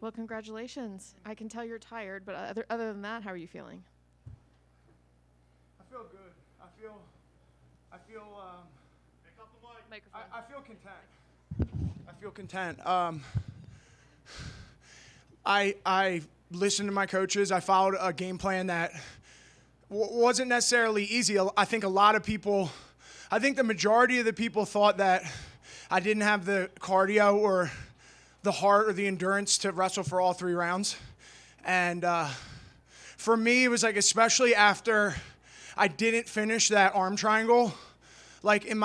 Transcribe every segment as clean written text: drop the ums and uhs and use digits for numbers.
Well, congratulations. I can tell you're tired, but other than that, how are you feeling? I feel good. I feel Microphone. I feel content. I feel content. I listened to my coaches. I followed a game plan that wasn't necessarily easy. I think the majority of the people thought that I didn't have the cardio or the heart or the endurance to wrestle for all 3 rounds. And for me, it was like, especially after I didn't finish that arm triangle, like in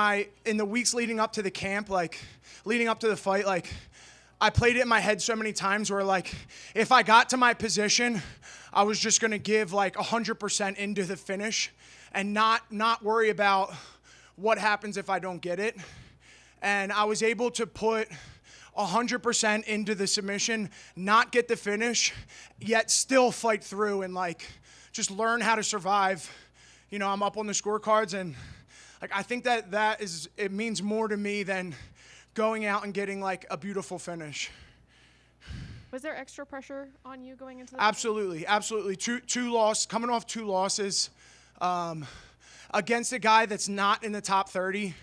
the weeks leading up to the camp, like leading up to the fight, like I played it in my head so many times where like if I got to my position, I was just going to give like 100% into the finish and not worry about what happens if I don't get it. And I was able to put 100% into the submission, not get the finish, yet still fight through and like just learn how to survive. You know, I'm up on the scorecards, and like I think it means more to me than going out and getting like a beautiful finish. Was there extra pressure on you going into the Absolutely. Coming off 2 losses against a guy that's not in the top 30.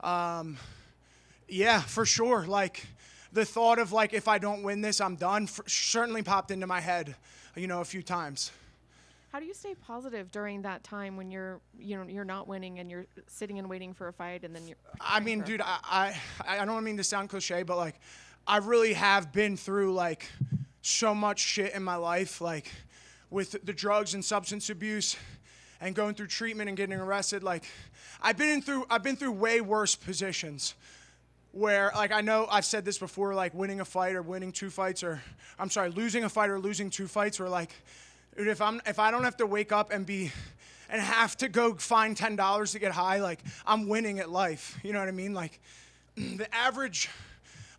Yeah, for sure. Like the thought of like, if I don't win this, I'm done, certainly popped into my head, a few times. How do you stay positive during that time when you're not winning and you're sitting and waiting for a fight and then you're... I mean, dude, I don't mean to sound cliche, but like I really have been through like so much shit in my life, like with the drugs and substance abuse and going through treatment and getting arrested. Like I've been through way worse positions where, like, I know I've said this before, like winning a fight or winning 2 fights, or losing a fight or losing 2 fights, where like, dude, if I don't have to wake up and have to go find $10 to get high, like I'm winning at life. You know what I mean? Like the average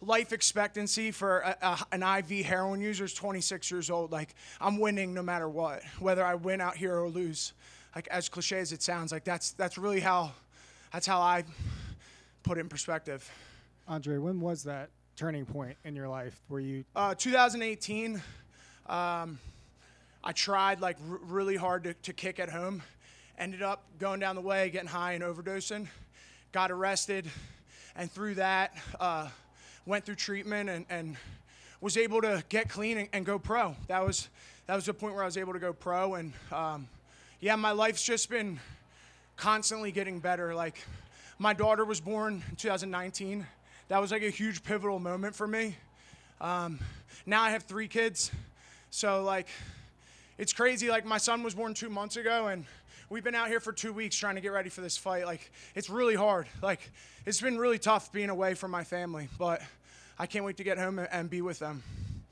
life expectancy for an IV heroin user is 26 years old. Like I'm winning no matter what, whether I win out here or lose. Like as cliche as it sounds, like that's really how I put it in perspective. Andre, when was that turning point in your life where you... 2018. I tried like really hard to kick at home. Ended up going down the way, getting high and overdosing. Got arrested, and through that, went through treatment and was able to get clean and go pro. That was the point where I was able to go pro. And yeah, my life's just been constantly getting better. Like my daughter was born in 2019. That was like a huge pivotal moment for me. Now I have 3 kids. So like, it's crazy. Like my son was born 2 months ago, and we've been out here for 2 weeks trying to get ready for this fight. Like it's really hard. Like it's been really tough being away from my family, but I can't wait to get home and be with them.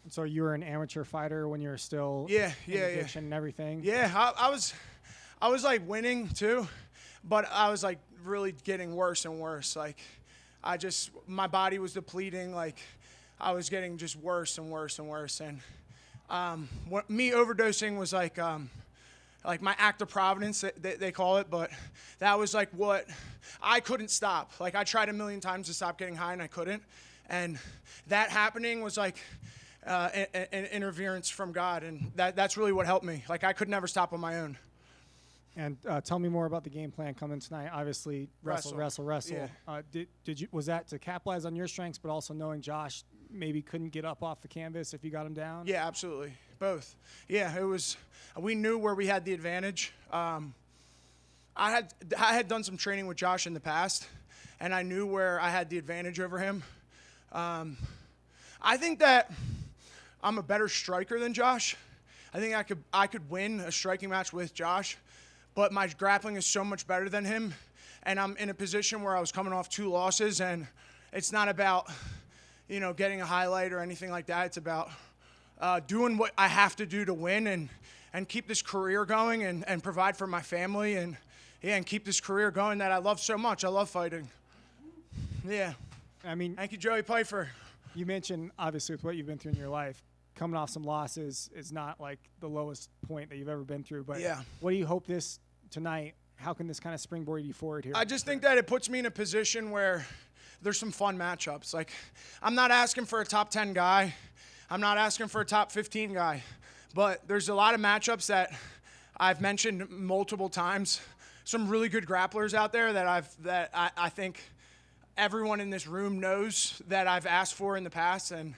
So you were an amateur fighter when you were still in addiction and everything? Yeah, I was like winning too, but I was like really getting worse and worse. Like my body was depleting. Like I was getting just worse and worse and worse. And me overdosing was like my act of providence, they call it, but that was like what I couldn't stop. Like I tried a million times to stop getting high and I couldn't. And that happening was like an interference from God, and that's really what helped me. Like I could never stop on my own. And tell me more about the game plan coming tonight. Obviously, wrestle. Yeah. Was that to capitalize on your strengths, but also knowing Josh maybe couldn't get up off the canvas if you got him down? Yeah, absolutely, both. Yeah, it was. We knew where we had the advantage. I had done some training with Josh in the past, and I knew where I had the advantage over him. I think that I'm a better striker than Josh. I think I could win a striking match with Josh, but my grappling is so much better than him, and I'm in a position where I was coming off 2 losses, and it's not about, getting a highlight or anything like that. It's about doing what I have to do to win and keep this career going and provide for my family and keep this career going that I love so much. I love fighting. Yeah. I mean, thank you, Joey Pfeiffer. You mentioned, obviously, with what you've been through in your life, coming off some losses is not like the lowest point that you've ever been through. But yeah. What do you hope tonight, how can this kind of springboard you forward here? I just think that it puts me in a position where there's some fun matchups. Like, I'm not asking for a top 10 guy. I'm not asking for a top 15 guy, but there's a lot of matchups that I've mentioned multiple times. Some really good grapplers out there that I think everyone in this room knows that I've asked for in the past, and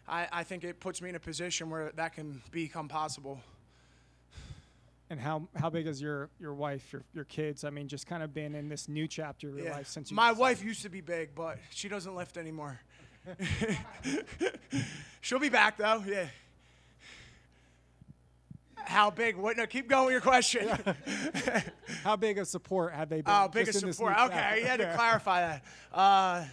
I think it puts me in a position where that can become possible. And how big is your wife, your kids? I mean, just kind of been in this new chapter of your life since you. My wife used to be big, but she doesn't lift anymore. She'll be back though. Yeah. How big? What? No, keep going with your question. How big of support have they been? Oh, big of support. Okay, you had to clarify that.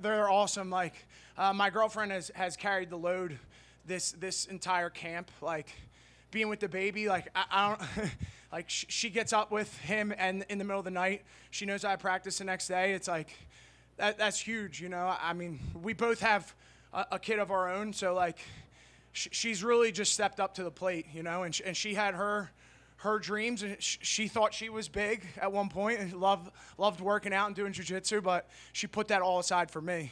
They're awesome. Like my girlfriend has carried the load this entire camp. Like being with the baby. Like I don't like she gets up with him and in the middle of the night. She knows I practice the next day. It's like that's huge. You know. I mean, we both have a kid of our own, so like. She's really just stepped up to the plate, you know, and she had her dreams, and she thought she was big at one point and loved working out and doing jiu-jitsu, but she put that all aside for me.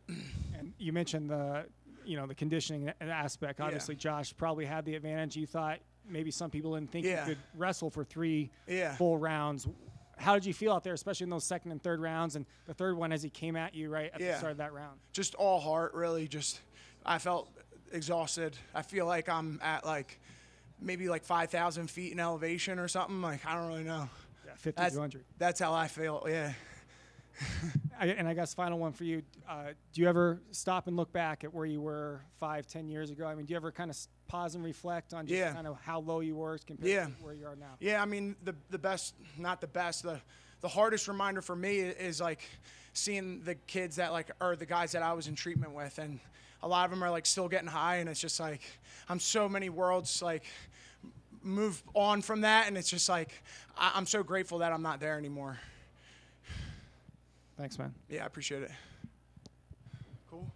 And you mentioned the conditioning aspect. Obviously, Josh probably had the advantage. You thought maybe some people didn't think you could wrestle for 3 full rounds. How did you feel out there, especially in those second and third rounds, and the third one as he came at you right at the start of that round? Just all heart, really. Just I felt exhausted. I feel like I'm at maybe 5,000 feet in elevation or something. Like I don't really know. Yeah, 50 to 100. That's how I feel. Yeah. And I guess final one for you. Do you ever stop and look back at where you were 5-10 years ago? I mean, do you ever kind of pause and reflect on just kind of how low you were compared to where you are now? Yeah, I mean, the best, not the best, the hardest reminder for me is seeing the kids that or the guys that I was in treatment with, and a lot of them are still getting high, and it's just I'm so many worlds move on from that, and it's just I'm so grateful that I'm not there anymore. Thanks, man. Yeah, I appreciate it. Cool.